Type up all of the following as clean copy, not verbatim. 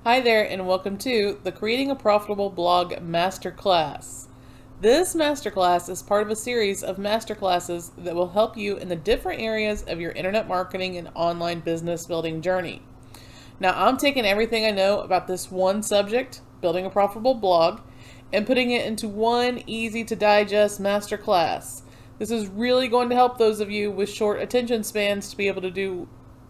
Hi there, and welcome to the Creating a Profitable Blog Masterclass. This masterclass is part of a series of masterclasses that will help you in the different areas of your internet marketing and online business building journey. Now, I'm taking everything I know about this one subject, building a profitable blog, and putting it into one easy to digest masterclass. This is really going to help those of you with short attention spans to be able to do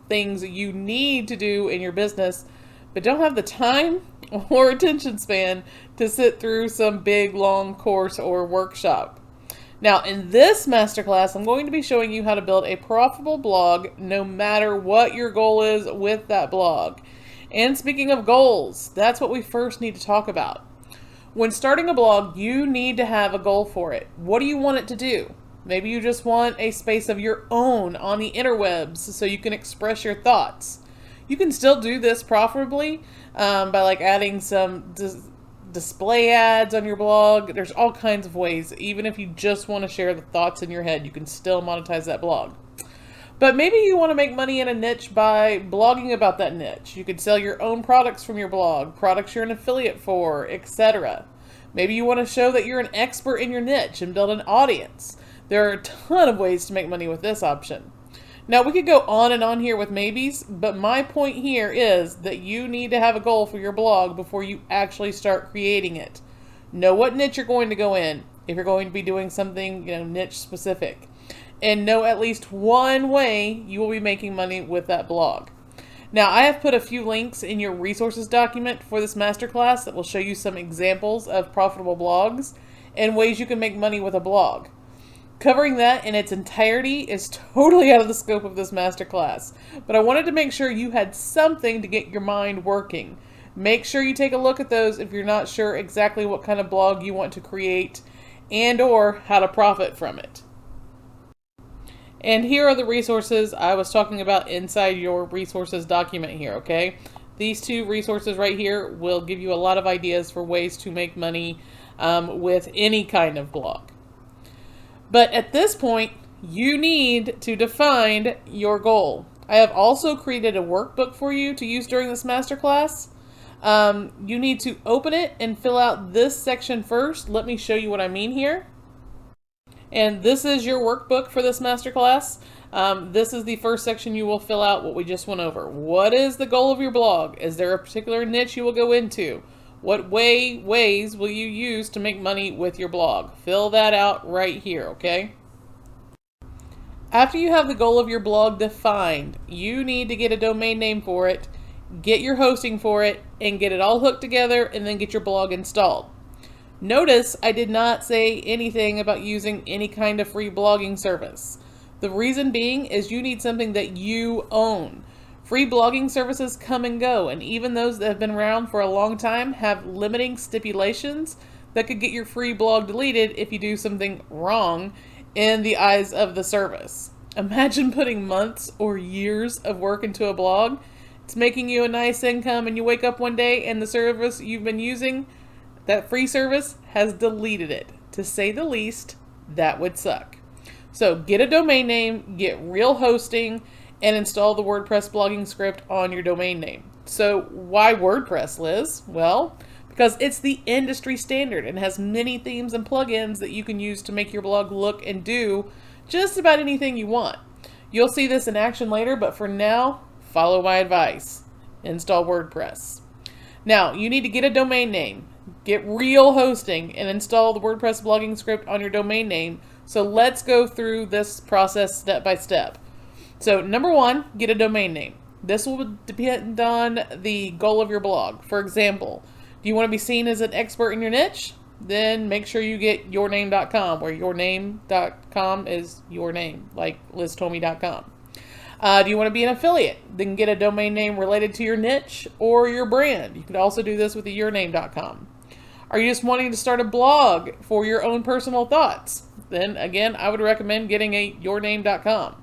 things that you need to do in your business but don't have the time or attention span to sit through some big long course or workshop. Now, in this masterclass, I'm going to be showing you how to build a profitable blog no matter what your goal is with that blog. And speaking of goals, that's what we first need to talk about. When starting a blog, you need to have a goal for it. What do you want it to do? Maybe you just want a space of your own on the interwebs so you can express your thoughts. You can still do this profitably by adding some display ads on your blog. There's all kinds of ways. Even if you just want to share the thoughts in your head, you can still monetize that blog. But maybe you want to make money in a niche by blogging about that niche. You could sell your own products from your blog, products you're an affiliate for, etc. Maybe you want to show that you're an expert in your niche and build an audience. There are a ton of ways to make money with this option. Now, we could go on and on here with maybes, but my point here is that you need to have a goal for your blog before you actually start creating it. Know what niche you're going to go in, if you're going to be doing something, niche specific. And know at least one way you will be making money with that blog. Now, I have put a few links in your resources document for this masterclass that will show you some examples of profitable blogs and ways you can make money with a blog. Covering that in its entirety is totally out of the scope of this masterclass, but I wanted to make sure you had something to get your mind working. Make sure you take a look at those if you're not sure exactly what kind of blog you want to create and or how to profit from it. And here are the resources I was talking about inside your resources document here, okay? These two resources right here will give you a lot of ideas for ways to make money with any kind of blog. But at this point, you need to define your goal. I have also created a workbook for you to use during this masterclass. You need to open it and fill out this section first. Let me show you what I mean here. And this is your workbook for this masterclass. This is the first section you will fill out what we just went over. What is the goal of your blog? Is there a particular niche you will go into? What ways will you use to make money with your blog? Fill that out right here, okay? After you have the goal of your blog defined, you need to get a domain name for it, get your hosting for it, and get it all hooked together, and then get your blog installed. Notice I did not say anything about using any kind of free blogging service. The reason being is you need something that you own. Free blogging services come and go, and even those that have been around for a long time have limiting stipulations that could get your free blog deleted if you do something wrong in the eyes of the service. Imagine putting months or years of work into a blog. It's making you a nice income, and you wake up one day and the service you've been using, that free service, has deleted it. To say the least, that would suck. So get a domain name, get real hosting, and install the WordPress blogging script on your domain name. So why WordPress, Liz? Well, because it's the industry standard and has many themes and plugins that you can use to make your blog look and do just about anything you want. You'll see this in action later, but for now, follow my advice. Install WordPress. Now, you need to get a domain name, get real hosting, and install the WordPress blogging script on your domain name. So let's go through this process step by step. So number one, get a domain name. This will depend on the goal of your blog. For example, do you want to be seen as an expert in your niche? Then make sure you get yourname.com, where yourname.com is your name, like liztomey.com. Do you want to be an affiliate? Then get a domain name related to your niche or your brand. You could also do this with the yourname.com. Are you just wanting to start a blog for your own personal thoughts? Then again, I would recommend getting a yourname.com.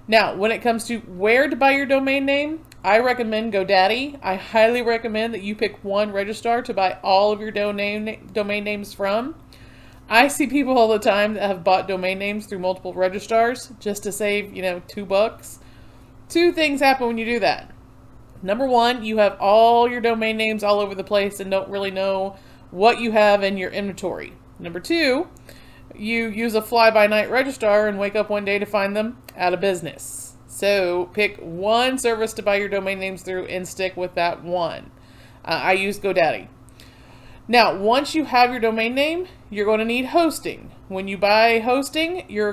Now, when it comes to where to buy your domain name, I recommend GoDaddy. I highly recommend that you pick one registrar to buy all of your domain names from. I see people all the time that have bought domain names through multiple registrars just to save, $2. Two things happen when you do that. Number one, you have all your domain names all over the place and don't really know what you have in your inventory. Number two, you use a fly-by-night registrar and wake up one day to find them out of business. So pick one service to buy your domain names through and stick with that one. I use GoDaddy. Now, once you have your domain name, you're going to need hosting. When you buy hosting, you're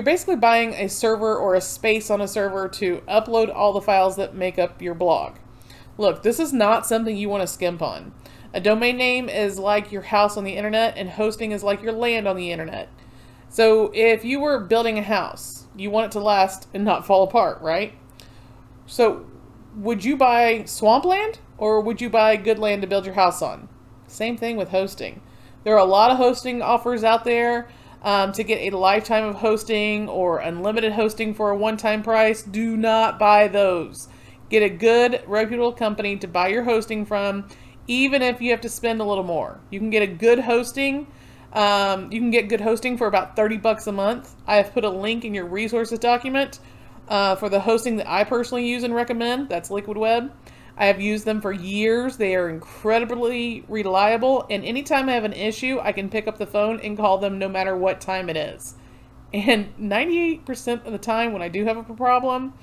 basically buying a server or a space on a server to upload all the files that make up your blog. Look, this is not something you want to skimp on. A domain name is like your house on the internet, and hosting is like your land on the internet. So if you were building a house, you want it to last and not fall apart, right? So would you buy swampland or would you buy good land to build your house on? Same thing with hosting. There are a lot of hosting offers out there to get a lifetime of hosting or unlimited hosting for a one-time price. Do not buy those. Get a good, reputable company to buy your hosting from, even if you have to spend a little more. You can get a good hosting. You can get good hosting for about $30 a month. I have put a link in your resources document for the hosting that I personally use and recommend. That's Liquid Web. I have used them for years. They are incredibly reliable, and anytime I have an issue, I can pick up the phone and call them no matter what time it is. And 98% of the time when I do have a problem,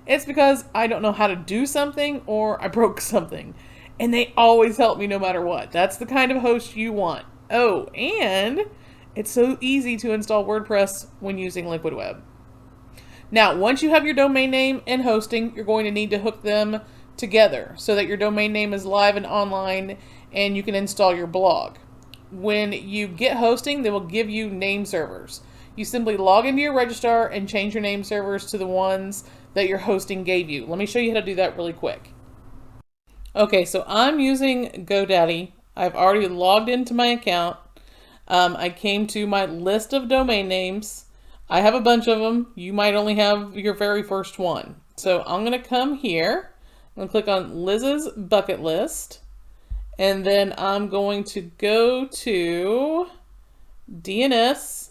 it's because I don't know how to do something or I broke something. And they always help me no matter what. That's the kind of host you want. Oh, and it's so easy to install WordPress when using Liquid Web. Now, once you have your domain name and hosting, you're going to need to hook them together so that your domain name is live and online and you can install your blog. When you get hosting, they will give you name servers. You simply log into your registrar and change your name servers to the ones that your hosting gave you. Let me show you how to do that really quick. Okay, so I'm using GoDaddy. I've already logged into my account. I came to my list of domain names. I have a bunch of them. You might only have your very first one. So I'm going to come here. I'm going to click on Liz's bucket list. And then I'm going to go to DNS,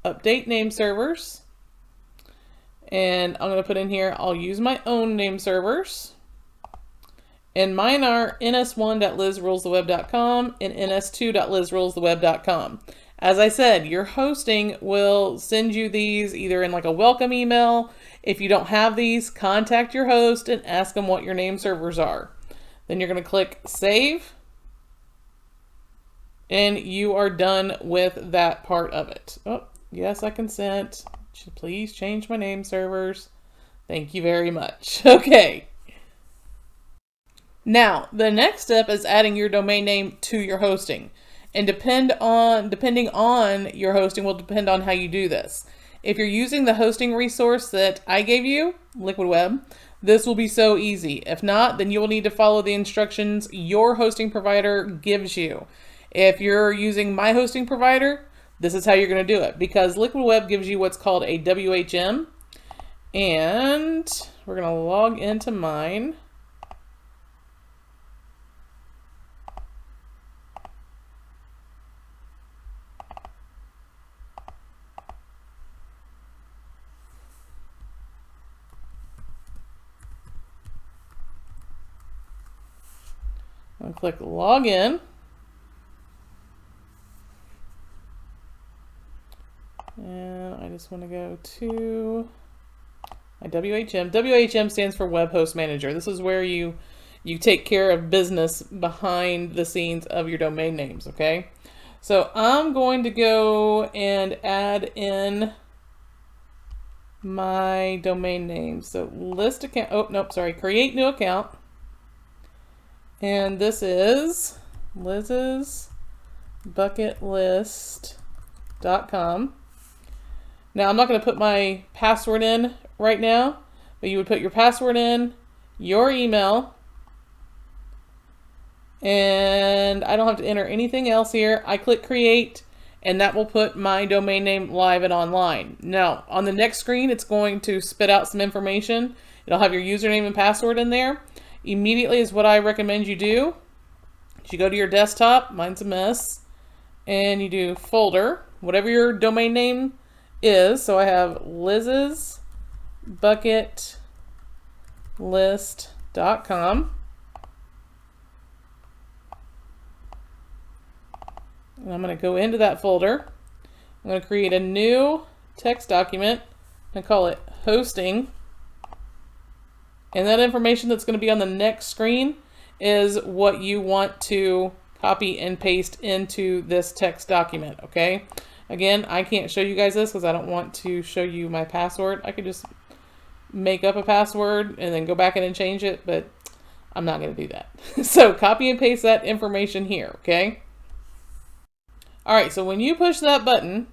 update name servers. And I'm going to put in here, I'll use my own name servers. And mine are ns1.lizrulestheweb.com and ns2.lizrulestheweb.com. As I said, your hosting will send you these either in like a welcome email. If you don't have these, contact your host and ask them what your name servers are. Then you're going to click Save. And you are done with that part of it. Oh, yes, I consent. Please change my name servers. Thank you very much. Okay. Now, the next step is adding your domain name to your hosting. And depending on your hosting will depend on how you do this. If you're using the hosting resource that I gave you, Liquid Web, this will be so easy. If not, then you will need to follow the instructions your hosting provider gives you. If you're using my hosting provider, this is how you're going to do it, because Liquid Web gives you what's called a WHM. And we're going to log into mine. I'll click Login. And I just want to go to my WHM. WHM stands for Web Host Manager. This is where you take care of business behind the scenes of your domain names, okay? So I'm going to go and add in my domain name. So list account, oh, nope, sorry, create new account. And this is Liz's bucketlist.com. Now I'm not going to put my password in right now, but you would put your password in, your email, and I don't have to enter anything else here. I click create, and that will put my domain name live and online. Now on the next screen, it's going to spit out some information. It'll have your username and password in there. Immediately is what I recommend you do. You go to your desktop, mine's a mess, and you do folder, whatever your domain name is. So I have Liz's bucket list.com. And I'm going to go into that folder. I'm going to create a new text document and call it hosting. And that information that's going to be on the next screen is what you want to copy and paste into this text document, okay? Again, I can't show you guys this because I don't want to show you my password. I could just make up a password and then go back in and change it, but I'm not going to do that. So copy and paste that information here, okay? All right, so when you push that button,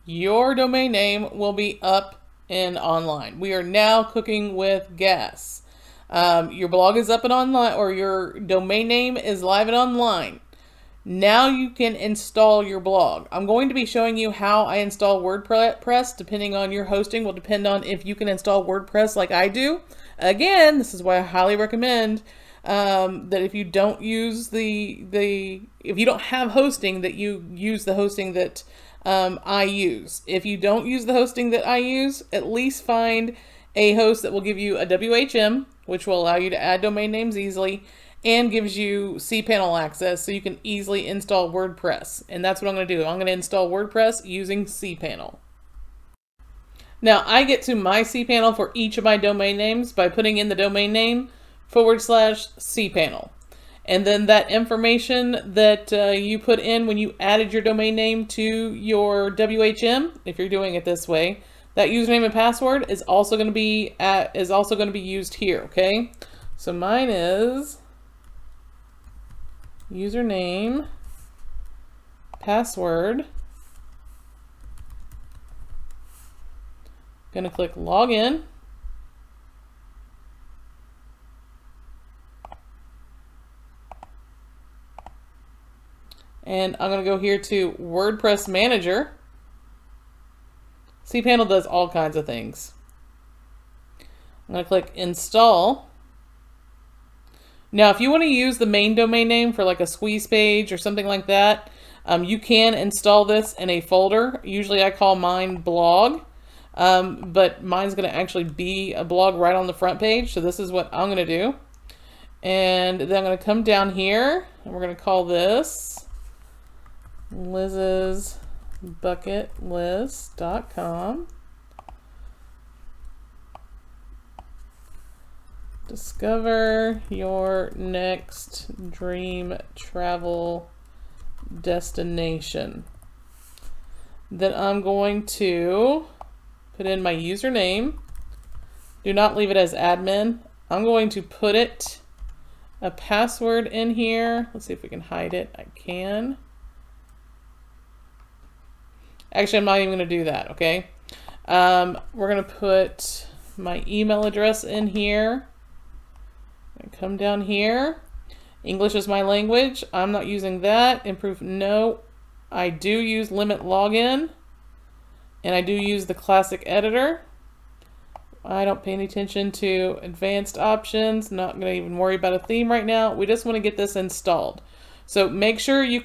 your domain name will be up and online. We are now cooking with gas. Your blog is up and online, or your domain name is live and online. Now you can install your blog. I'm going to be showing you how I install WordPress. Depending on your hosting will depend on if you can install WordPress like I do. Again, this is why I highly recommend that if you don't use if you don't have hosting, that you use the hosting that I use. If you don't use the hosting that I use, at least find a host that will give you a WHM, which will allow you to add domain names easily, and gives you cPanel access so you can easily install WordPress. And that's what I'm going to do. I'm going to install WordPress using cPanel. Now, I get to my cPanel for each of my domain names by putting in the domain name /cPanel. And then that information that you put in when you added your domain name to your WHM, if you're doing it this way, that username and password is also going to be used here, okay? So mine is username, password. Going to click login. And I'm going to go here to WordPress Manager. cPanel does all kinds of things. I'm going to click install. Now, if you want to use the main domain name for like a squeeze page or something like that, you can install this in a folder. Usually I call mine blog, but mine's going to actually be a blog right on the front page. So this is what I'm going to do. And then I'm going to come down here and we're going to call this Liz's bucketlist.com. Discover your next dream travel destination. Then I'm going to put in my username. Do not leave it as admin. I'm going to put a password in here. Let's see if we can hide it. I can. Actually, I'm not even going to do that, okay? We're going to put my email address in here. Come down here. English is my language. I'm not using that. Improve, no. I do use limit login. And I do use the classic editor. I don't pay any attention to advanced options. Not going to even worry about a theme right now. We just want to get this installed. So make sure you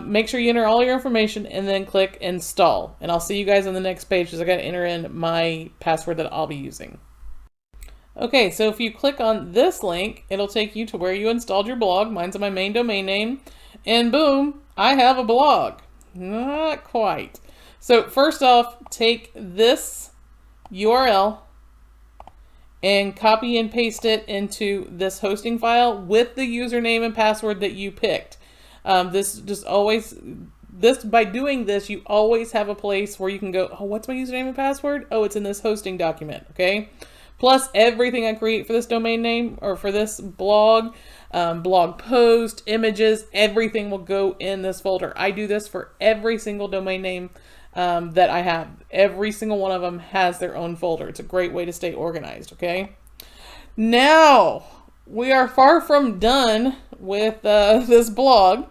make sure you enter all your information and then click install. And I'll see you guys on the next page because I got to enter in my password that I'll be using. Okay, so if you click on this link, it'll take you to where you installed your blog. Mine's my main domain name. And boom, I have a blog. Not quite. So first off, take this URL and copy and paste it into this hosting file with the username and password that you picked. By doing this, you always have a place where you can go, oh, what's my username and password? Oh, it's in this hosting document, okay? Plus everything I create for this domain name or for this blog, blog post, images, everything will go in this folder. I do this for every single domain name that I have. Every single one of them has their own folder. It's a great way to stay organized, okay? Now, we are far from done with this blog.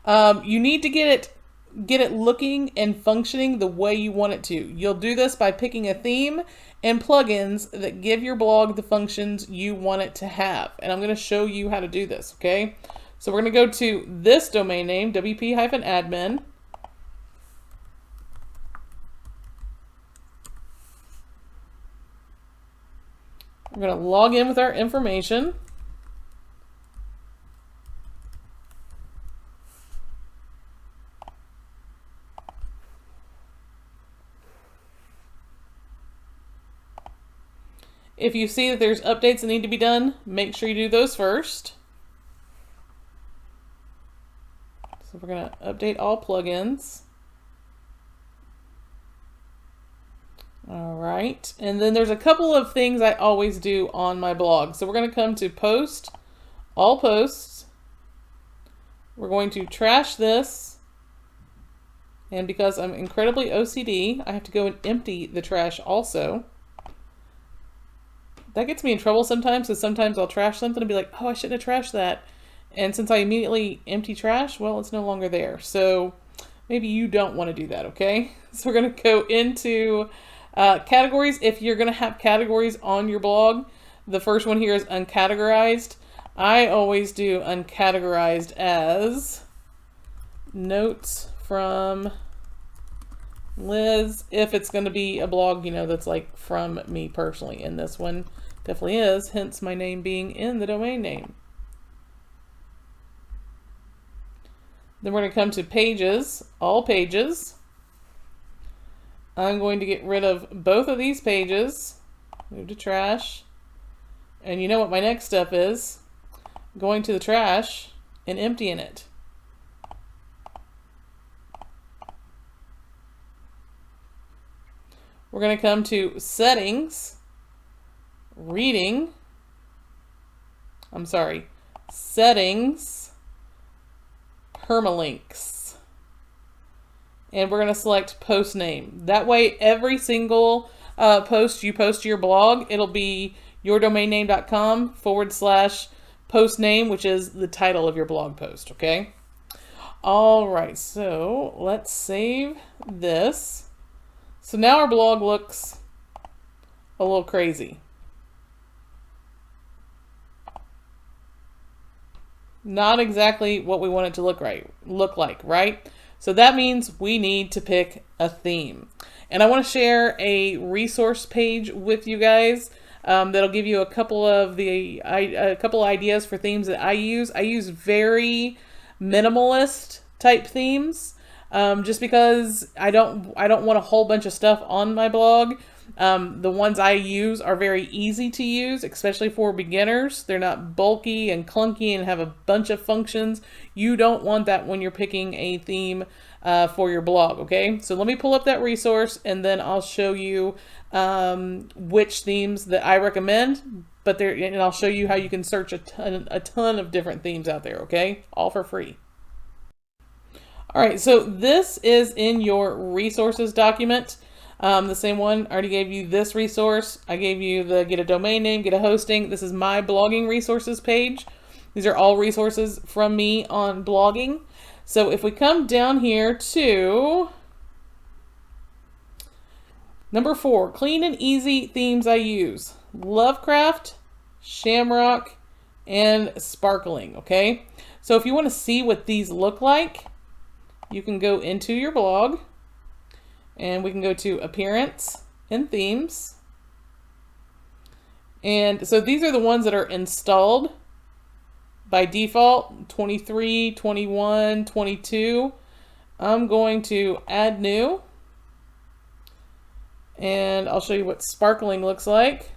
You need to get it looking and functioning the way you want it to. You'll do this by picking a theme and plugins that give your blog the functions you want it to have. And I'm going to show you how to do this, okay? So we're going to go to this domain name, wp-admin. We're going to log in with our information. If you see that there's updates that need to be done, make sure you do those first. So we're going to update all plugins. All right, and then there's a couple of things I always do on my blog. So we're going to come to post, all posts. We're going to trash this. And because I'm incredibly OCD, I have to go and empty the trash also. That gets me in trouble sometimes, because sometimes I'll trash something and be like, oh, I shouldn't have trashed that. And since I immediately empty trash, well, it's no longer there. So maybe you don't want to do that, okay? So we're going to go into categories. If you're going to have categories on your blog, the first one here is uncategorized. I always do uncategorized as notes from Liz, if it's going to be a blog, you know, that's like from me personally. And this one definitely is, hence my name being in the domain name. Then we're going to come to pages, all pages. I'm going to get rid of both of these pages, move to trash. And you know what my next step is? Going to the trash and emptying it. We're going to come to settings, settings, permalinks. And we're going to select post name. That way, every single post you post to your blog, it'll be yourdomainname.com/post name, which is the title of your blog post, okay? All right, so let's save this. So now our blog looks a little crazy. Not exactly what we want it to look like, right? So that means we need to pick a theme. And I want to share a resource page with you guys that'll give you a couple of ideas for themes that I use. I use very minimalist type themes. Just because I don't want a whole bunch of stuff on my blog. The ones I use are very easy to use, especially for beginners. They're not bulky and clunky and have a bunch of functions. You don't want that when you're picking a theme for your blog, okay? So let me pull up that resource and then I'll show you which themes that I recommend, and I'll show you how you can search a ton of different themes out there, okay? All for free. All right, so this is in your resources document. The same one, I already gave you this resource. I gave you the get a domain name, get a hosting. This is my blogging resources page. These are all resources from me on blogging. So if we come down here to number 4, clean and easy themes I use. Lovecraft, Shamrock, and Sparkling, okay? So if you want to see what these look like, you can go into your blog and we can go to appearance and themes. And so these are the ones that are installed by default, 23, 21, 22. I'm going to add new and I'll show you what Sparkling looks like.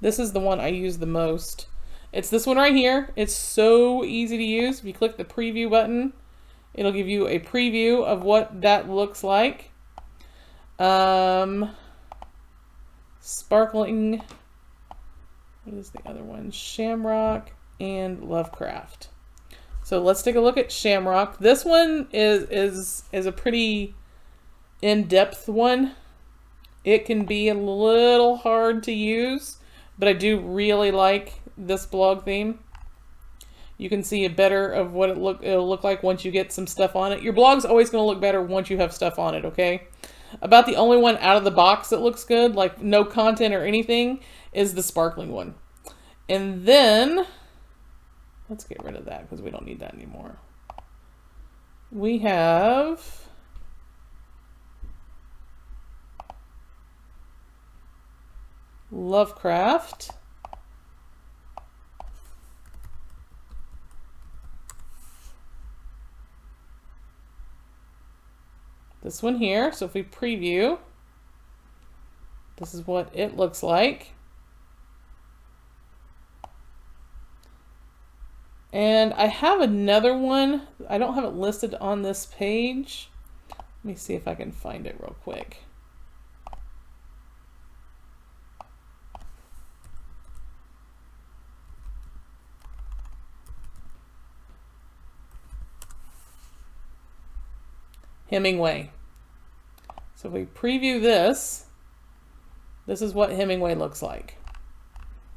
This is the one I use the most. It's this one right here. It's so easy to use. If you click the preview button, it'll give you a preview of what that looks like. Sparkling, what is the other one? Shamrock and Lovecraft. So let's take a look at Shamrock. This one is a pretty in-depth one. It can be a little hard to use, but I do really like this blog theme. You can see a better of what it'll look like once you get some stuff on it. Your blog's always going to look better once you have stuff on it, okay? About the only one out of the box that looks good, like no content or anything, is the Sparkling one. And then, let's get rid of that because we don't need that anymore. We have Lovecraft. This one here. So if we preview, this is what it looks like. And I have another one. I don't have it listed on this page. Let me see if I can find it real quick. Hemingway. So if we preview this, this is what Hemingway looks like.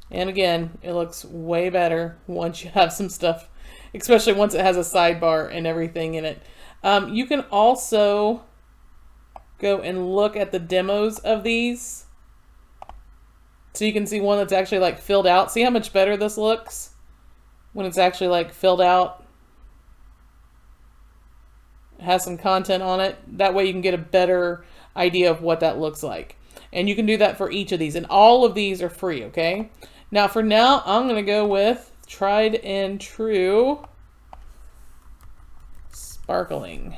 And again, it looks way better once you have some stuff, especially once it has a sidebar and everything in it. You can also go and look at the demos of these. So you can see one that's actually like filled out. See how much better this looks when it's actually like filled out? It has some content on it. That way you can get a better idea of what that looks like. And you can do that for each of these. And all of these are free, okay? Now, for now, I'm going to go with tried and true sparkling.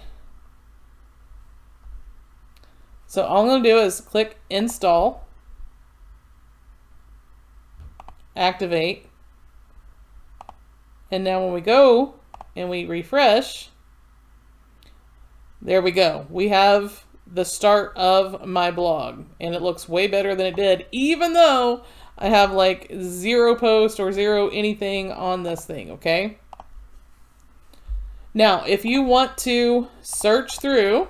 So all I'm going to do is click install, activate, and now when we go and we refresh, there we go. We have the start of my blog, and it looks way better than it did, even though I have like 0 post or 0 anything on this thing, okay? Now, if you want to search through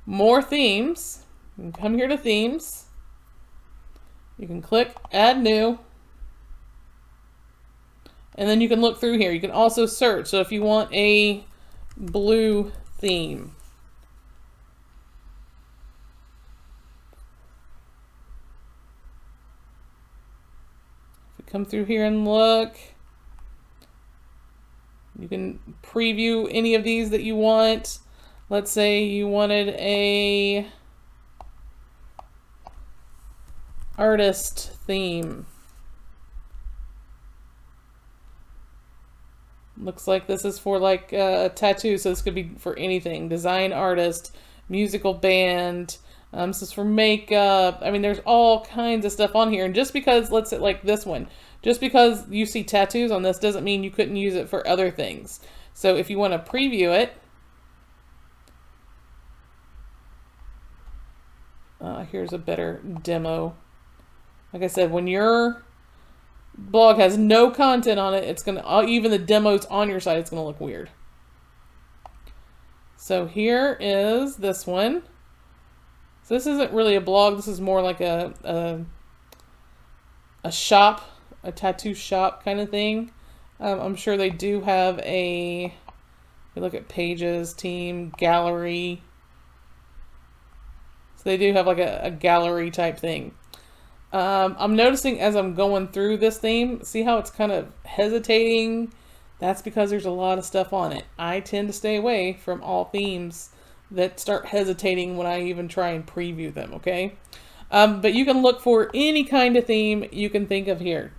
more themes, you can come here to themes. You can click add new. And then you can look through here. You can also search. So if you want a blue theme, come through here and look. You can preview any of these that you want. Let's say you wanted a artist theme. Looks like this is for like a tattoo, so this could be for anything. Design artist, musical band. This is for makeup. I mean, there's all kinds of stuff on here. And just because, let's say like this one, just because you see tattoos on this doesn't mean you couldn't use it for other things. So if you want to preview it, here's a better demo. Like I said, when your blog has no content on it, it's going to, even the demos on your site, it's going to look weird. So here is this one. So this isn't really a blog. This is more like a shop, a tattoo shop kind of thing. I'm sure they do have a, you look at pages, team, gallery. So they do have like a gallery type thing. I'm noticing as I'm going through this theme, see how it's kind of hesitating? That's because there's a lot of stuff on it. I tend to stay away from all themes that start hesitating when I even try and preview them, okay? But you can look for any kind of theme you can think of here.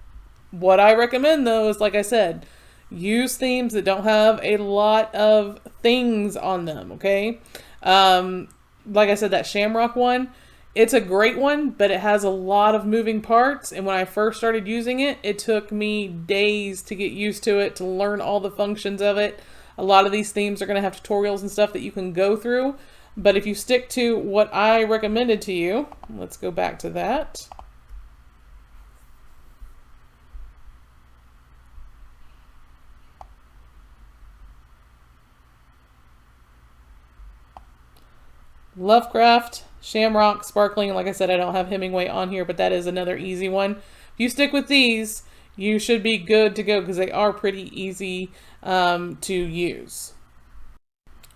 What I recommend though is, like I said, use themes that don't have a lot of things on them, okay? Like I said, that Shamrock one, it's a great one, but it has a lot of moving parts. And when I first started using it, it took me days to get used to it, to learn all the functions of it. A lot of these themes are going to have tutorials and stuff that you can go through. But if you stick to what I recommended to you, let's go back to that. Lovecraft, Shamrock, Sparkling. Like I said, I don't have Hemingway on here, but that is another easy one. If you stick with these, you should be good to go because they are pretty easy to use.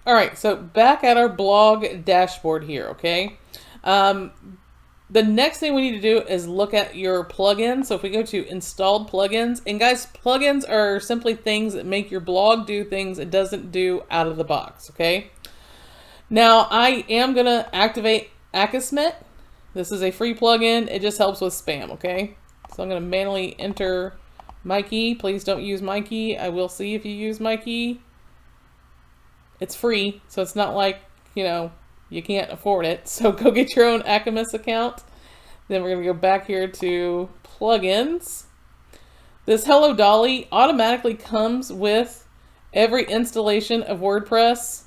All right, so back at our blog dashboard here, okay? The next thing we need to do is look at your plugins. So if we go to installed plugins, and guys, plugins are simply things that make your blog do things it doesn't do out of the box, okay? Now, I am going to activate Akismet This is a free plugin. It just helps with spam, okay? So I'm going to manually enter my key. Please don't use my key. I will see if you use my key. It's free, so it's not like, you know, you can't afford it. So go get your own Acamas account. Then we're going to go back here to plugins. This Hello Dolly automatically comes with every installation of WordPress.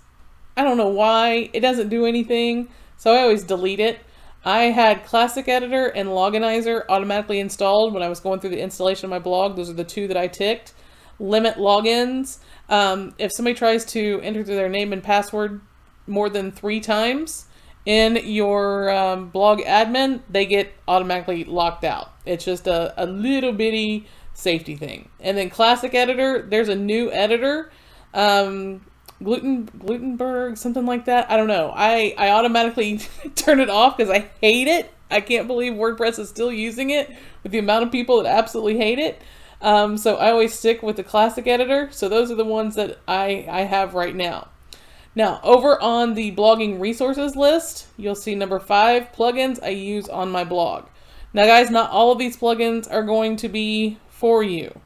I don't know why. It doesn't do anything, so I always delete it. I had Classic Editor and Loginizer automatically installed when I was going through the installation of my blog. Those are the two that I ticked. Limit logins. If somebody tries to enter their name and password more than 3 times in your blog admin, they get automatically locked out. It's just a little bitty safety thing. And then Classic Editor, there's a new editor. Glutenberg, something like that. I don't know. I automatically turn it off because I hate it. I can't believe WordPress is still using it with the amount of people that absolutely hate it. So I always stick with the Classic Editor. So those are the ones that I have right now. Now, over on the blogging resources list, you'll see number 5, plugins I use on my blog. Now, guys, not all of these plugins are going to be for you.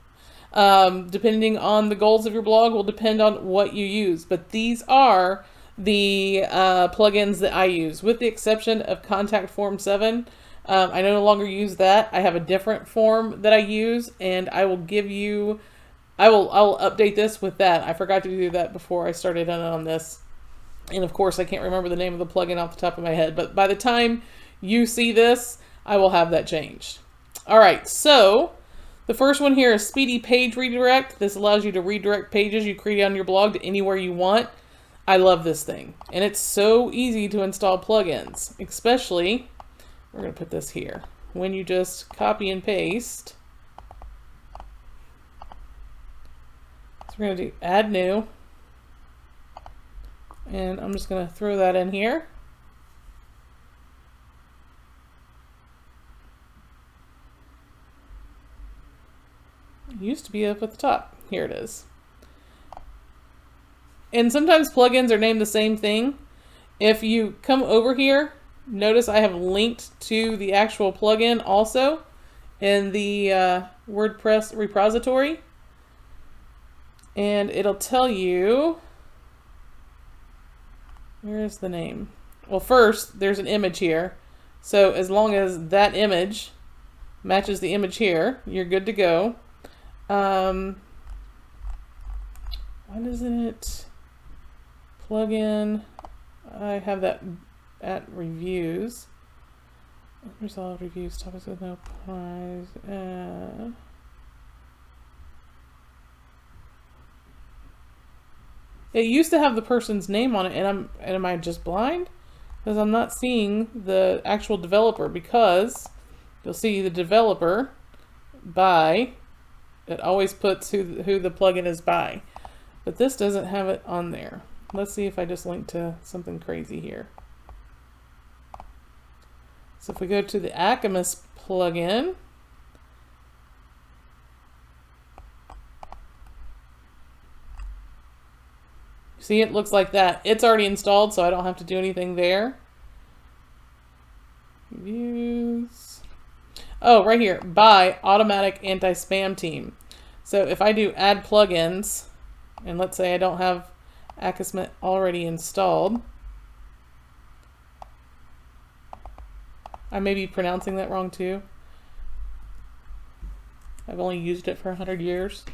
Depending on the goals of your blog will depend on what you use. But these are the plugins that I use, with the exception of Contact Form 7. I no longer use that. I have a different form that I use, and I will give you... I will update this with that. I forgot to do that before I started on this. And of course, I can't remember the name of the plugin off the top of my head. But by the time you see this, I will have that changed. All right, so the first one here is Speedy Page Redirect. This allows you to redirect pages you create on your blog to anywhere you want. I love this thing. And it's so easy to install plugins, especially, we're going to put this here, when you just copy and paste. We're going to do add new, and I'm just going to throw that in here. It used to be up at the top. Here it is. And sometimes plugins are named the same thing. If you come over here, notice I have linked to the actual plugin also in the WordPress repository. And it'll tell you, where is the name? Well, first, there's an image here. So as long as that image matches the image here, you're good to go. Why doesn't it plugin? I have that at reviews. Resolve reviews, topics with no prize. It used to have the person's name on it, and am I just blind? Because I'm not seeing the actual developer, because you'll see the developer by, it always puts who the plugin is by. But this doesn't have it on there. Let's see if I just link to something crazy here. So if we go to the Acamas plugin, see, it looks like that. It's already installed, so I don't have to do anything there. Views. Oh, right here. By Automatic Anti-Spam Team. So if I do add plugins, and let's say I don't have Acamas already installed. I may be pronouncing that wrong too. I've only used it for 100 years.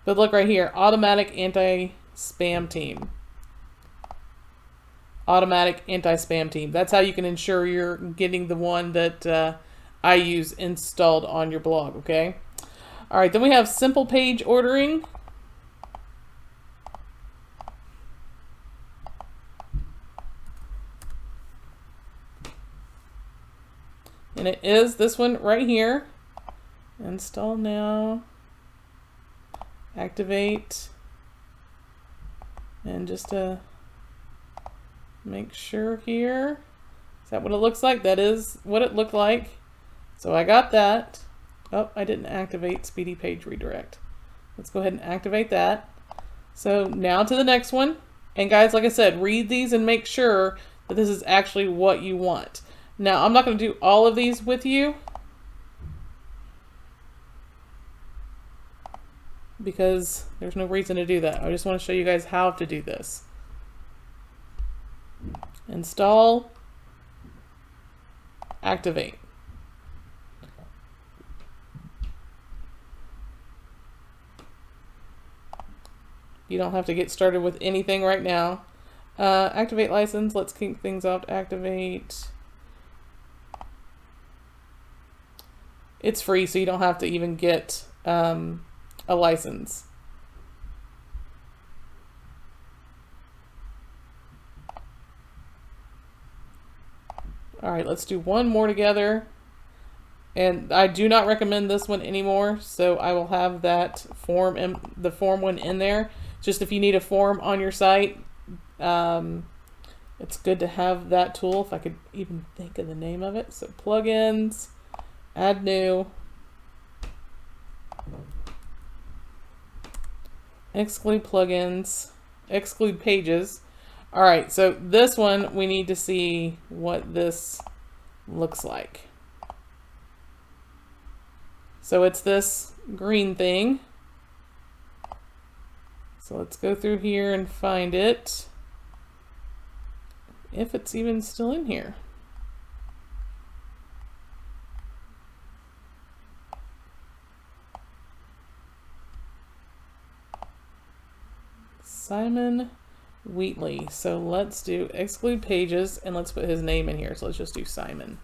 But look right here. Automatic Anti-Spam Team. Automatic Anti-Spam Team. That's how you can ensure you're getting the one that I use installed on your blog, okay? All right, then we have Simple Page Ordering. And it is this one right here. Install now. Activate. And just to make sure here, is that what it looks like? That is what it looked like. So I got that. Oh, I didn't activate Speedy Page Redirect. Let's go ahead and activate that. So now to the next one. And guys, like I said, read these and make sure that this is actually what you want. Now, I'm not going to do all of these with you because there's no reason to do that. I just want to show you guys how to do this. Install, activate. You don't have to get started with anything right now. Activate license. Let's keep things off. Activate. It's free, so you don't have to even get a license. All right, let's do one more together. And I do not recommend this one anymore, so I will have that form and the form one in there. Just if you need a form on your site, it's good to have that tool, if I could even think of the name of it. So plugins, add new, exclude plugins, exclude pages. All right, so this one, we need to see what this looks like. So it's this green thing. So let's go through here and find it, if it's even still in here. Simon Wheatley. So let's do exclude pages and let's put his name in here. So let's just do Simon.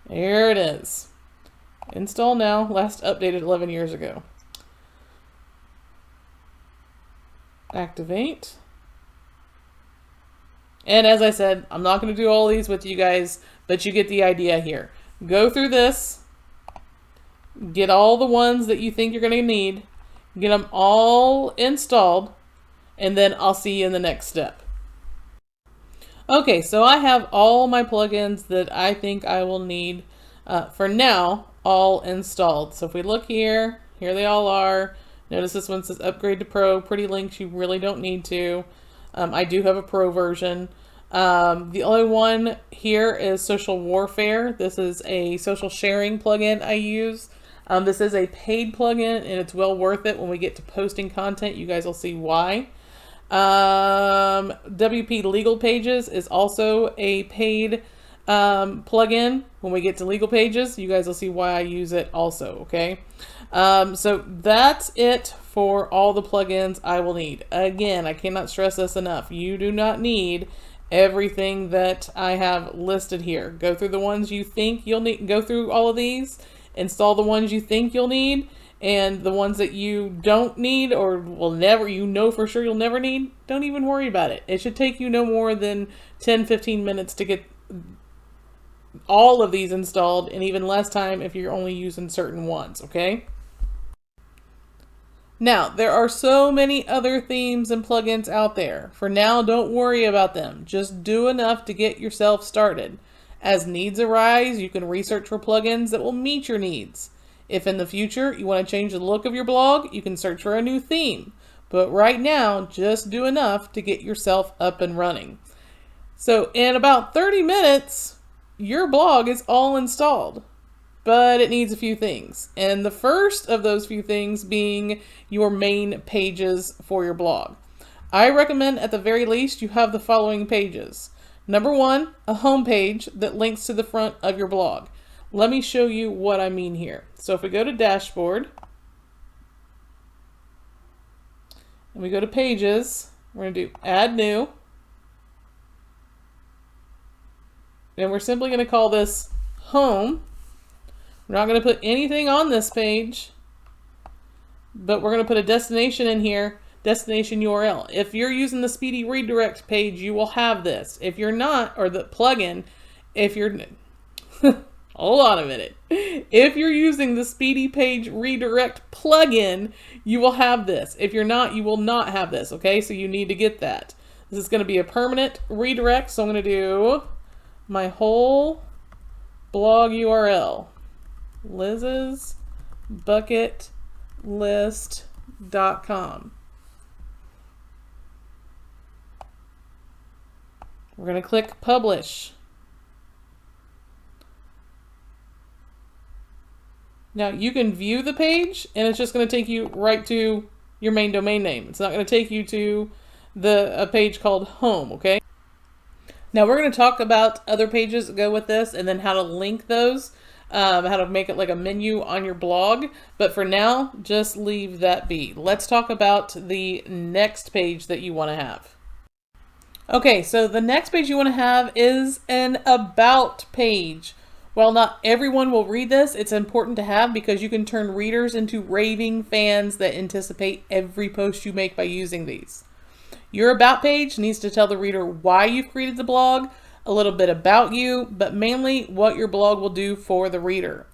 There it is. Install now. Last updated 11 years ago. Activate. And as I said, I'm not going to do all these with you guys, but you get the idea here. Go through this. Get all the ones that you think you're going to need. Get them all installed. And then I'll see you in the next step. Okay, so I have all my plugins that I think I will need for now all installed. So if we look here, here they all are. Notice this one says upgrade to pro, pretty links, you really don't need to. I do have a pro version. The only one here is social warfare. This is a social sharing plugin I use. This is a paid plugin and it's well worth it. When we get to posting content, you guys will see why. WP Legal Pages is also a paid plugin. When we get to legal pages, you guys will see why I use it also, okay? So that's it for all the plugins I will need. Again, I cannot stress this enough. You do not need everything that I have listed here. Go through the ones you think you'll need. Go through all of these, install the ones you think you'll need, and the ones that you don't need or will never, you know for sure you'll never need, don't even worry about it. It should take you no more than 10-15 minutes to get all of these installed, and even less time if you're only using certain ones, okay? Now, there are so many other themes and plugins out there. For now, don't worry about them. Just do enough to get yourself started. As needs arise, you can research for plugins that will meet your needs. If in the future you want to change the look of your blog, you can search for a new theme. But right now, just do enough to get yourself up and running. So in about 30 minutes, your blog is all installed. But it needs a few things. And the first of those few things being your main pages for your blog. I recommend at the very least you have the following pages. Number one, a home page that links to the front of your blog. Let me show you what I mean here. So if we go to dashboard and we go to pages, we're going to do add new. And we're simply going to call this home. We're not going to put anything on this page, but we're going to put a destination in here, destination URL. If you're using the Speedy Redirect page, you will have this. If you're not, or the plugin, if you're, hold on a minute. If you're using the Speedy Page Redirect plugin, you will have this. If you're not, you will not have this, okay? So you need to get that. This is going to be a permanent redirect, so I'm going to do my whole blog URL. liz'sbucketlist.com. We're going to click publish. Now you can view the page and it's just going to take you right to your main domain name. It's not going to take you to a page called home, okay? Now we're going to talk about other pages that go with this and then how to link those, how to make it like a menu on your blog. But for now, just leave that be. Let's talk about the next page that you want to have. Okay, so the next page you want to have is an about page. While not everyone will read this, it's important to have because you can turn readers into raving fans that anticipate every post you make by using these. Your about page needs to tell the reader why you've created the blog, a little bit about you, but mainly what your blog will do for the reader.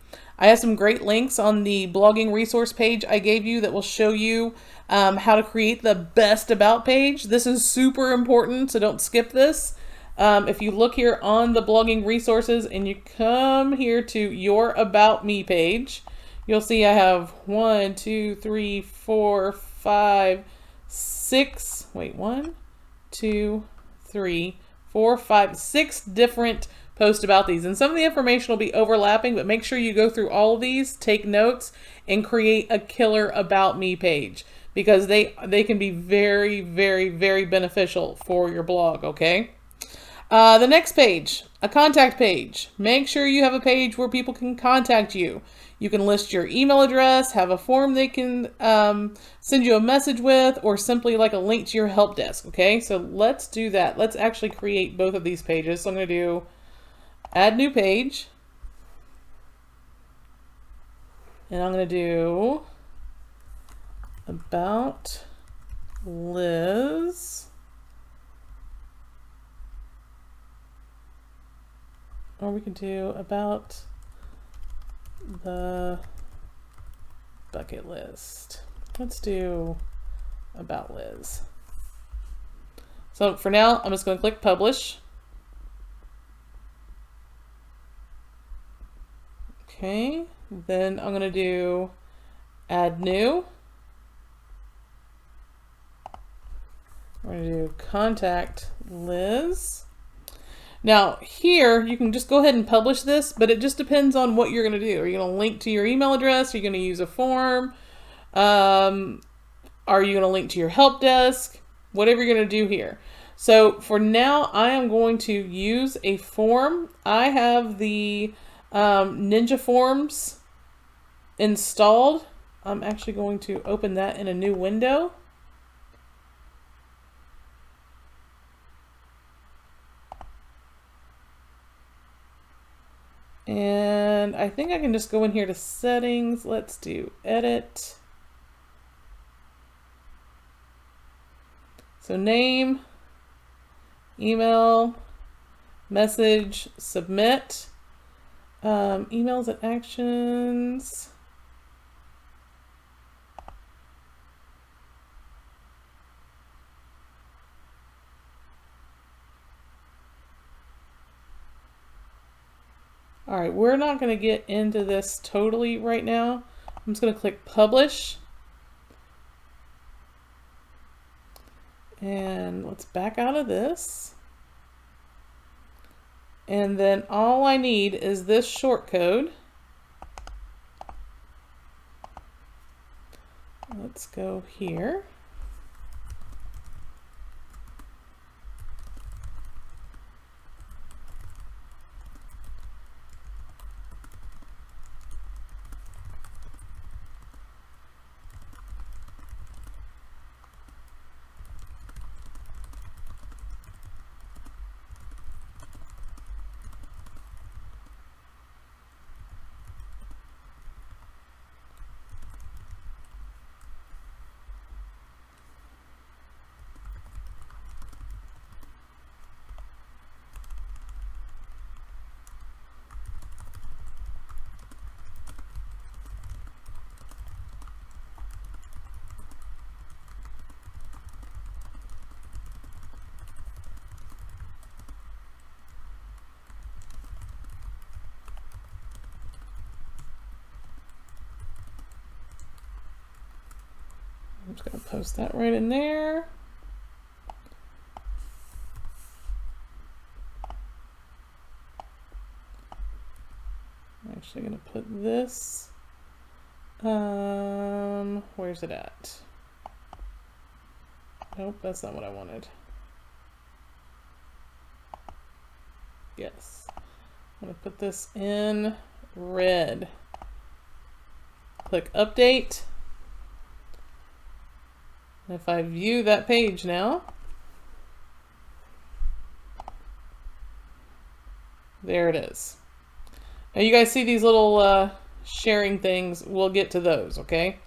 I have some great links on the blogging resource page I gave you that will show you how to create the best about page. This is super important, so don't skip this. If you look here on the blogging resources and you come here to your about me page, you'll see I have 6 different posts about these. And some of the information will be overlapping, but make sure you go through all of these, take notes, and create a killer about me page because they can be very, very, very beneficial for your blog, okay? The next page, a contact page. Make sure you have a page where people can contact you. You can list your email address, have a form they can send you a message with, or simply like a link to your help desk, okay? So let's do that. Let's actually create both of these pages. So I'm going to do add new page. And I'm going to do about Liz. Or we can do about the bucket list. Let's do about Liz. So for now, I'm just going to click publish. Okay, then I'm going to do add new. We're going to do contact Liz. Now here, you can just go ahead and publish this, but it just depends on what you're going to do. Are you going to link to your email address? Are you going to use a form? Are you going to link to your help desk? Whatever you're going to do here. So for now, I am going to use a form. I have the Ninja Forms installed. I'm actually going to open that in a new window. And I think I can just go in here to settings. Let's do edit. So name, email, message, submit, emails and actions. All right, we're not going to get into this totally right now. I'm just going to click publish. And let's back out of this. And then all I need is this shortcode. Let's go here. I'm just going to post that right in there. I'm actually going to put this, where's it at? Nope, that's not what I wanted. Yes. I'm going to put this in red. Click update. And if I view that page now, there it is. Now you guys see these little sharing things. We'll get to those, okay?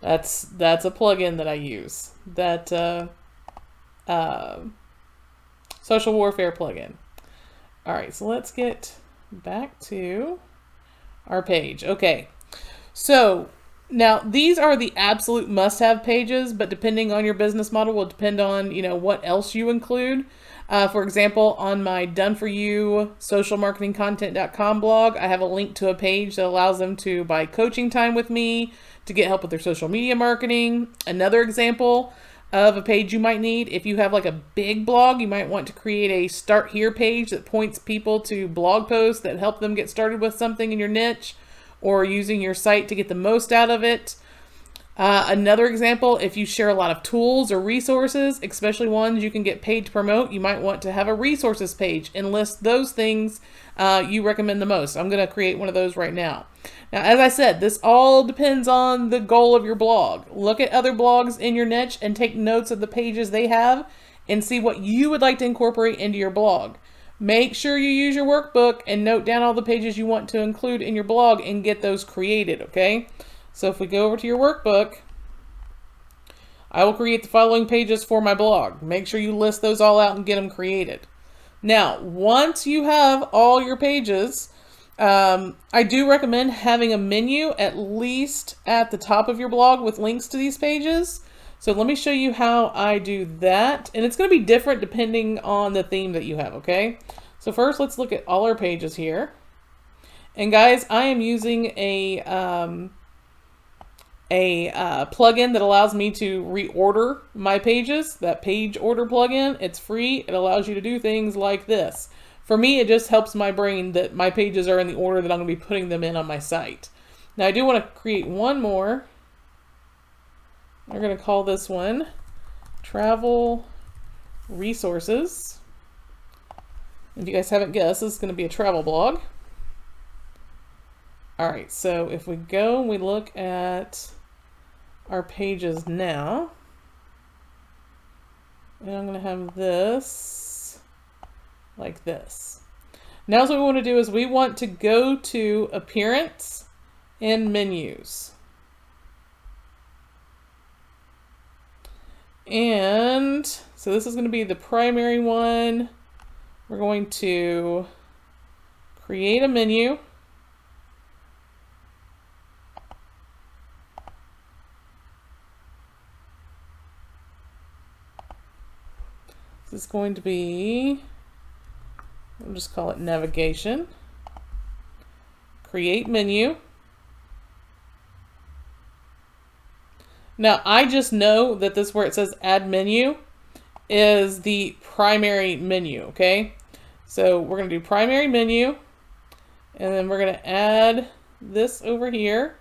That's a plugin that I use. That social warfare plugin. All right, so let's get back to our page. Okay, so now these are the absolute must-have pages, but depending on your business model will depend on, you know, what else you include. For example, on my Done For You socialmarketingcontent.com blog, I have a link to a page that allows them to buy coaching time with me to get help with their social media marketing. Another example of a page you might need, if you have like a big blog, you might want to create a Start Here page that points people to blog posts that help them get started with something in your niche or using your site to get the most out of it. Another example, if you share a lot of tools or resources, especially ones you can get paid to promote, you might want to have a resources page and list those things you recommend the most. I'm going to create one of those right now. Now, as I said, this all depends on the goal of your blog. Look at other blogs in your niche and take notes of the pages they have and see what you would like to incorporate into your blog. Make sure you use your workbook and note down all the pages you want to include in your blog and get those created, okay? So if we go over to your workbook, I will create the following pages for my blog. Make sure you list those all out and get them created. Now, once you have all your pages, I do recommend having a menu at least at the top of your blog with links to these pages. So let me show you how I do that. And it's going to be different depending on the theme that you have, okay? So first, let's look at all our pages here. And guys, I am using a plugin that allows me to reorder my pages, that page order plugin. It's free. It allows you to do things like this. For me, it just helps my brain that my pages are in the order that I'm going to be putting them in on my site. Now, I do want to create one more. We're going to call this one Travel Resources. If you guys haven't guessed, this is going to be a travel blog. All right, so if we go and we look at our pages now, and I'm going to have this like this. Now what we want to do is we want to go to Appearance and Menus. And so this is going to be the primary one. We're going to create a menu. This is going to be, we'll just call it Navigation. Create menu. Now, I just know that this where it says Add Menu is the primary menu, okay? So we're going to do Primary Menu, and then we're going to add this over here.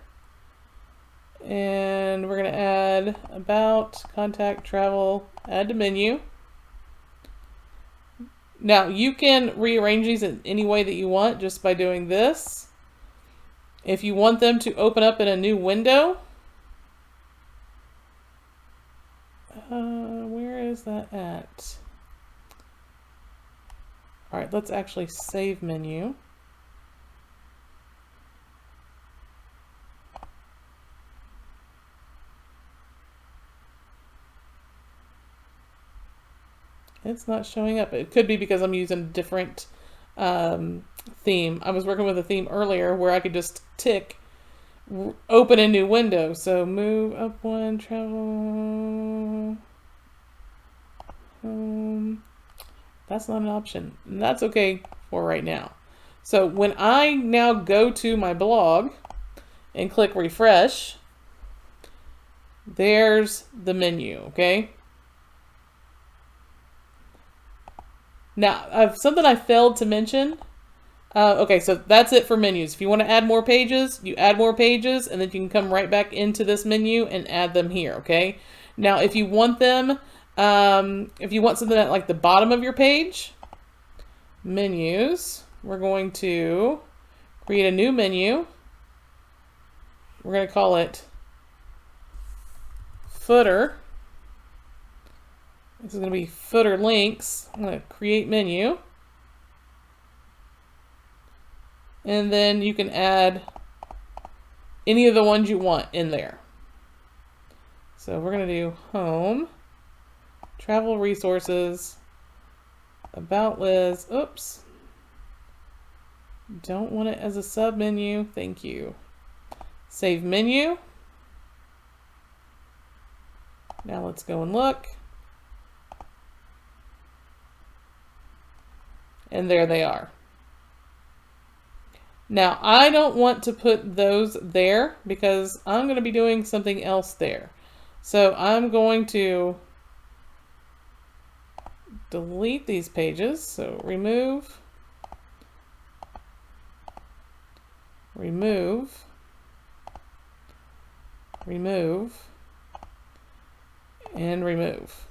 And we're going to add About, Contact, Travel, Add to Menu. Now, you can rearrange these in any way that you want just by doing this. If you want them to open up in a new window, where is that at? All right, let's actually save menu. It's not showing up. It could be because I'm using a different theme. I was working with a theme earlier where I could just tick open a new window. So move up one, travel home. That's not an option. And that's okay for right now. So when I now go to my blog and click refresh, There's the menu, okay? Now, something I failed to mention. Okay, so that's it for menus. If you want to add more pages, you add more pages, and then you can come right back into this menu and add them here, okay? Now, if you want them, if you want something at like the bottom of your page, menus, we're going to create a new menu. We're going to call it footer. This is going to be footer links. I'm going to create menu. And then you can add any of the ones you want in there. So we're going to do home, travel resources, about Liz. Oops. Don't want it as a sub menu. Thank you. Save menu. Now let's go and look. And there they are. Now, I don't want to put those there because I'm going to be doing something else there. So I'm going to delete these pages. So remove, remove, remove, and remove.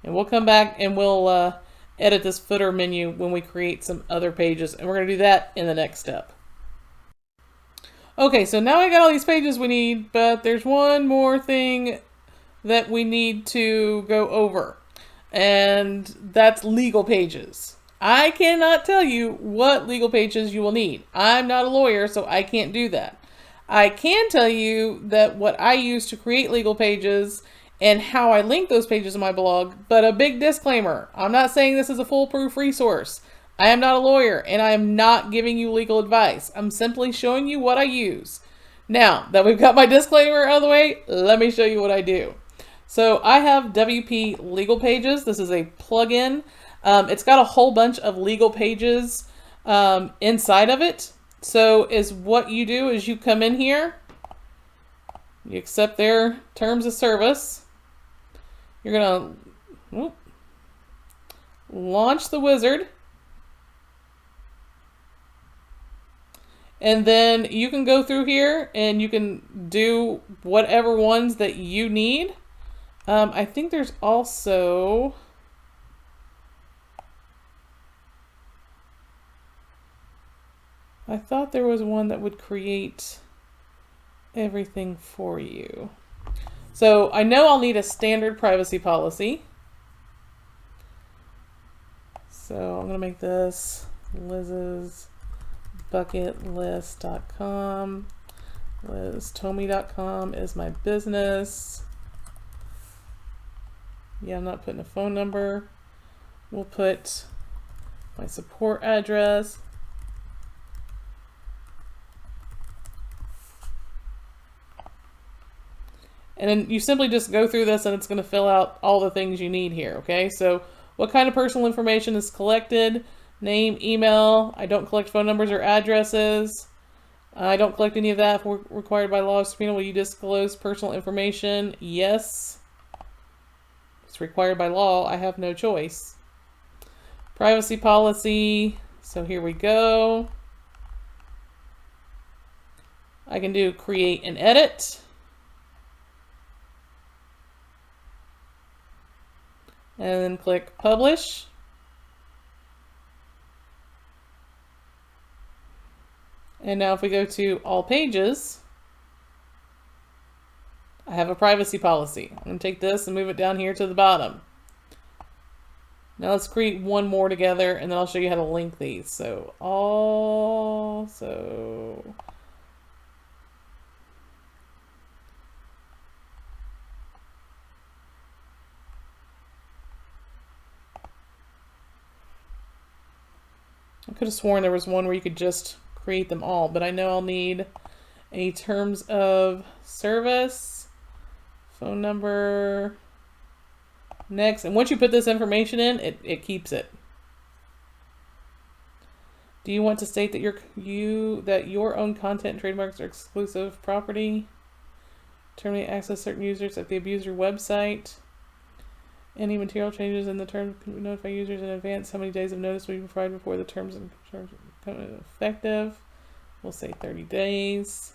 And we'll come back and we'll edit this footer menu when we create some other pages, and we're going to do that in the next step. Okay, so now I got all these pages we need, but there's one more thing that we need to go over, and that's legal pages. I cannot tell you what legal pages you will need. I'm not a lawyer, so I can't do that. I can tell you that what I use to create legal pages and how I link those pages in my blog, but a big disclaimer, I'm not saying this is a foolproof resource. I am not a lawyer, and I am not giving you legal advice. I'm simply showing you what I use. Now that we've got my disclaimer out of the way, let me show you what I do. So I have WP Legal Pages. This is a plugin. It's got a whole bunch of legal pages inside of it. So what you do is you come in here, you accept their terms of service. You're going to launch the wizard. And then you can go through here and you can do whatever ones that you need. I think there's also... I thought there was one that would create everything for you. So I know I'll need a standard privacy policy. So I'm going to make this liz'sbucketlist.com. LizTomey.com is my business. Yeah, I'm not putting a phone number. We'll put my support address. And then you simply just go through this and it's going to fill out all the things you need here, okay? So what kind of personal information is collected? Name, email. I don't collect phone numbers or addresses. I don't collect any of that if required by law. Subpoena, will you disclose personal information? Yes. It's required by law. I have no choice. Privacy policy. So here we go. I can do create and edit. And then click publish. And now if we go to all pages, I have a privacy policy. I'm going to take this and move it down here to the bottom. Now let's create one more together and then I'll show you how to link these. So I could have sworn there was one where you could just create them all, but I know I'll need a terms of service, phone number, next, and once you put this information in, it keeps it. Do you want to state that your own content and trademarks are exclusive property? Terminate access certain users if they abuse your website. Any material changes in the terms can notify users in advance. How many days of notice will you provide before the terms and conditions become effective? We'll say 30 days.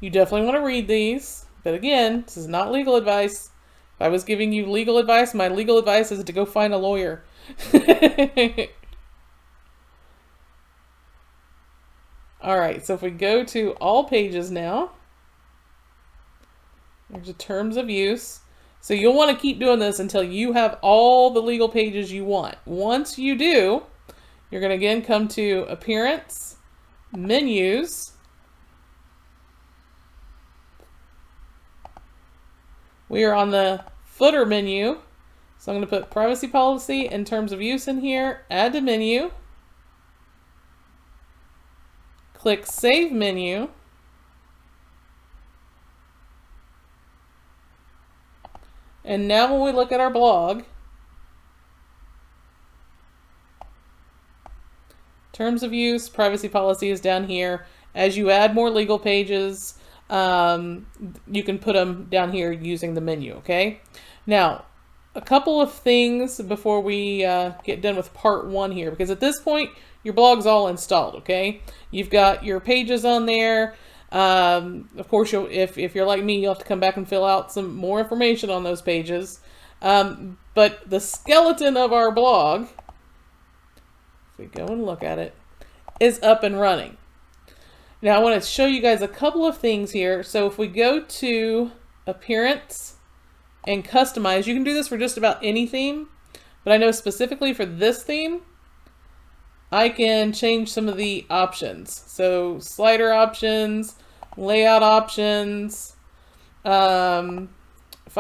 You definitely want to read these, but again, this is not legal advice. If I was giving you legal advice, my legal advice is to go find a lawyer. All right, so if we go to all pages now, there's the terms of use. So you'll want to keep doing this until you have all the legal pages you want. Once you do, you're going to again come to Appearance, Menus. We are on the footer menu. So I'm going to put Privacy Policy and Terms of Use in here, add to menu. Click Save Menu. And now when we look at our blog, Terms of Use, Privacy Policy is down here. As you add more legal pages, you can put them down here using the menu, okay? Now, a couple of things before we get done with part one here, because at this point, your blog's all installed, okay? You've got your pages on there. Of course, if you're like me, you'll have to come back and fill out some more information on those pages. But the skeleton of our blog, if we go and look at it, is up and running. Now I want to show you guys a couple of things here. So if we go to Appearance and Customize, you can do this for just about any theme, but I know specifically for this theme, I can change some of the options. So slider options, layout options. If I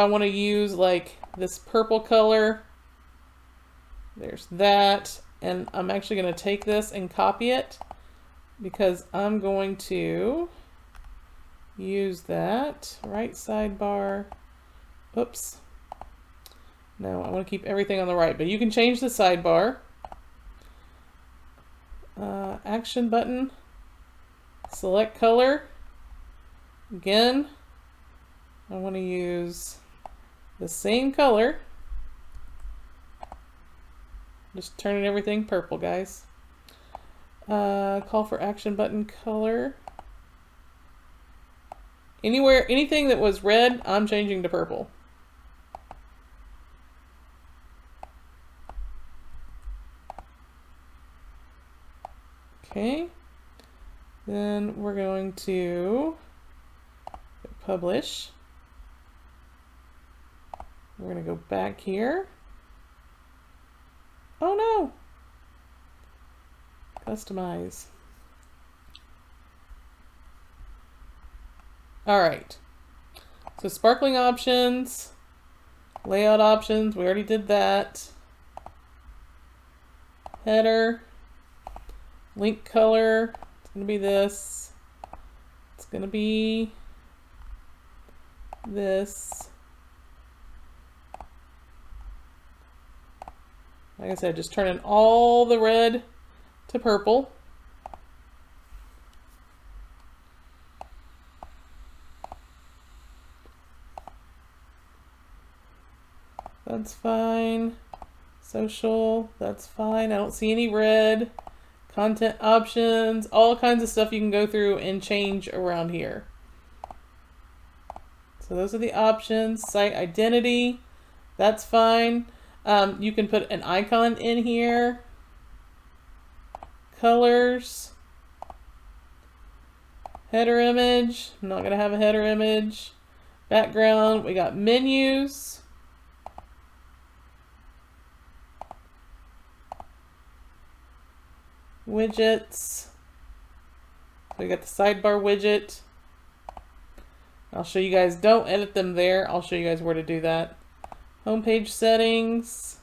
want to use like this purple color, there's that. And I'm actually going to take this and copy it because I'm going to use that. Right sidebar. Oops. No, I want to keep everything on the right, but you can change the sidebar. Action button, select color. Again, I want to use the same color. Just turning everything purple, guys. Call for action button color. Anywhere, anything that was red, I'm changing to purple. Okay, then we're going to publish. We're going to go back here. Oh no! Customize. All right. So sparkling options, layout options, we already did that. Header. Link color, it's going to be this. It's going to be this. Like I said, just turning all the red to purple. That's fine. Social, that's fine. I don't see any red. Content options, all kinds of stuff you can go through and change around here. So those are the options. Site identity, that's fine. You can put an icon in here. Colors. Header image, I'm not going to have a header image. Background, we got menus. Widgets. We got the sidebar widget. I'll show you guys, don't edit them there. I'll show you guys where to do that. Homepage settings.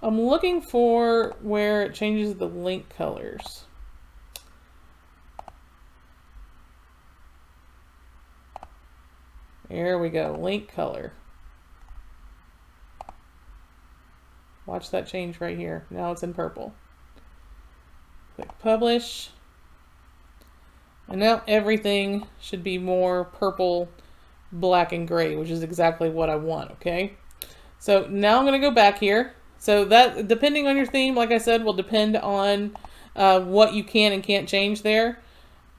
I'm looking for where it changes the link colors. There we go, link color. Watch that change right here. Now it's in purple. Click publish. And now everything should be more purple, black, and gray, which is exactly what I want, okay? So now I'm going to go back here. So that, depending on your theme, like I said, will depend on what you can and can't change there.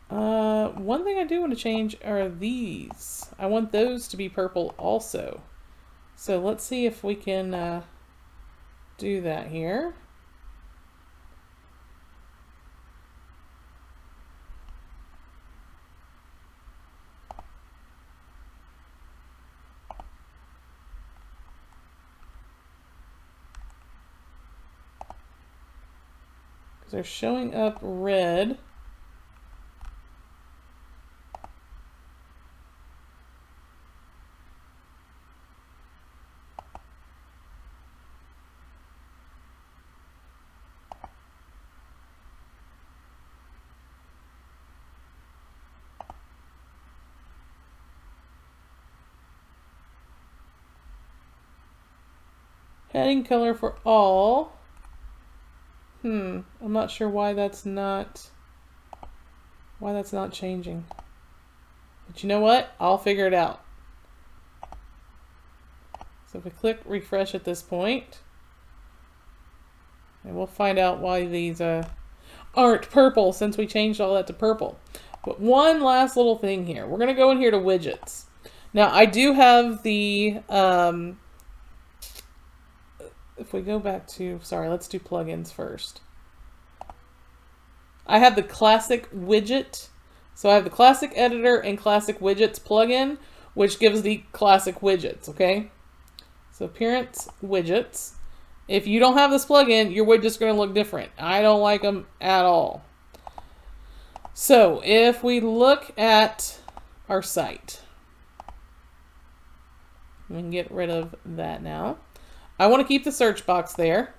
One thing I do want to change are these. I want those to be purple also. So let's see if we can do that here. They're showing up red. Heading color for all. I'm not sure why that's not changing. But you know what? I'll figure it out. So if we click refresh at this point, and we'll find out why these aren't purple since we changed all that to purple. But one last little thing here. We're going to go in here to widgets. Now I do have the, if we go back to, sorry, let's do plugins first. I have the classic widget. So I have the classic editor and classic widgets plugin, which gives the classic widgets, okay? So appearance widgets. If you don't have this plugin, your widget's going to look different. I don't like them at all. So if we look at our site, we can get rid of that now. I want to keep the search box there.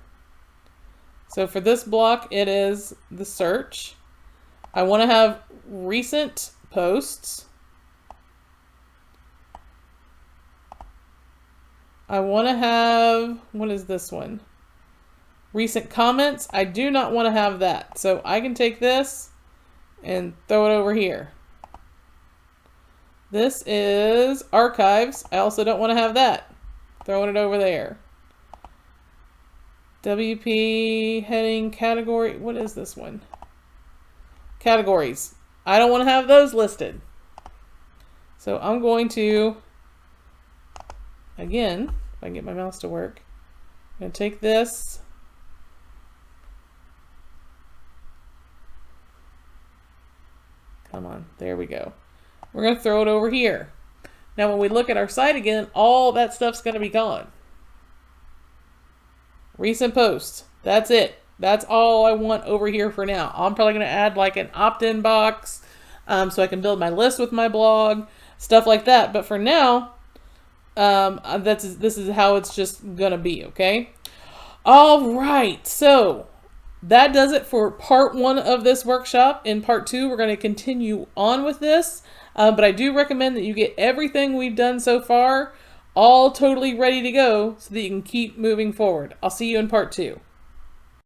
So for this block, it is the search. I want to have recent posts. I want to have, what is this one? Recent comments. I do not want to have that. So I can take this and throw it over here. This is archives. I also don't want to have that. Throwing it over there. WP heading category. What is this one? Categories. I don't want to have those listed. So I'm going to, again, if I can get my mouse to work, I'm going to take this. Come on, there we go. We're going to throw it over here. Now when we look at our site again, all that stuff's going to be gone. Recent posts. That's it. That's all I want over here for now. I'm probably going to add like an opt-in box so I can build my list with my blog, stuff like that. But for now, this is how it's just going to be, okay? All right. So that does it for part 1 of this workshop. In part 2, we're going to continue on with this. But I do recommend that you get everything we've done so far all totally ready to go so that you can keep moving forward. I'll see you in part 2.